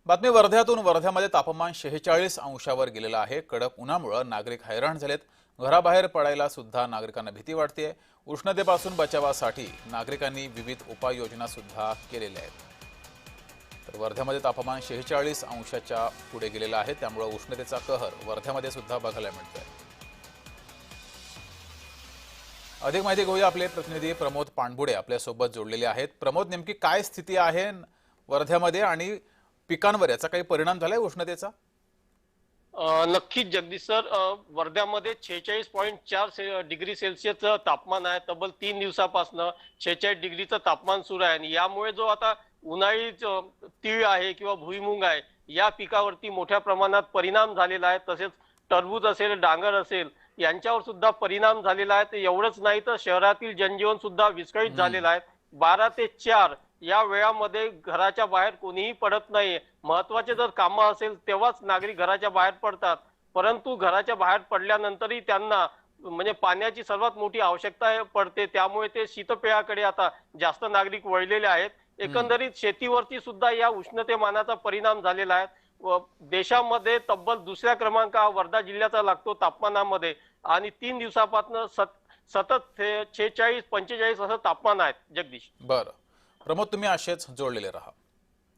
बातमी वर्ध्यातून। वर्ध्यामध्ये तापमान 46 अंशावर गेलेलं आहे। कडक उन्हामुळे नागरिक हैराण झालेत। घराबाहेर पडायला सुद्धा नागरिकांना भीती वाटते। उष्णतेपासून बचावासाठी नागरिकांनी विविध उपाययोजना सुद्धा केलेल्या आहेत। तर वर्ध्यामध्ये तापमान 46 अंशाच्या पुढे गेलेलं आहे, त्यामुळे उष्णतेचा कहर वर्ध्यामध्ये सुद्धा बघायला मिळतोय। अधिक माहिती घेऊया, आपले प्रतिनिधी प्रमोद पाणबुडे आपल्या सोबत जोडलेले आहेत। प्रमोद, नेमकी काय स्थिती आहे वर्ध्यामध्ये आणि पिकांवर याचा काही परिणाम झालाय उष्णतेचा? नक्कीच जगदीश सर, वर्ध्यामध्ये 46.4 डिग्री सेल्सिअसचं तापमान आहे। तब्बल 3 दिवसापासून 46 डिग्रीचं तापमान सुरू आहे आणि यामुळे जो आता उन्हाळी तीळ आहे किंवा भुईमुंग आहे या पिकावरती मोठ्या प्रमाणात परिणाम झालेला आहे। तसेच टरबूज असेल, डांगर असेल यांच्यावर सुद्धा परिणाम झालेला आहे। तर एवढंच नाही तर शहरातील जनजीवन सुद्धा विस्कळीत झालेलं आहे। 12 ते 4 या वेळामध्ये घराच्या बाहेर कोणीही पडत नाहीये। महत्त्वाचे जर कामं असेल तेव्हाच नागरिक घराच्या बाहेर पडतात, परंतु घराच्या बाहेर पडल्यानंतरही त्यांना म्हणजे पाण्याची सर्वात मोठी आवश्यकता पडते। त्यामुळे ते शीतपेयाकडे आता जास्त नागरिक वळलेले आहेत। एकंदरीत शेतीवरती सुद्धा या उष्णतेमानाचा परिणाम झालेला आहे व देशामध्ये तब्बल दुसऱ्या क्रमांकावर वर्धा जिल्ह्याचा लागतो तापमानामध्ये आणि 3 दिवसापासून सतत 46-45 असं तापमान आहे जगदीश। बरं प्रमोद, तुम्ही असेच जोडलेले राहा।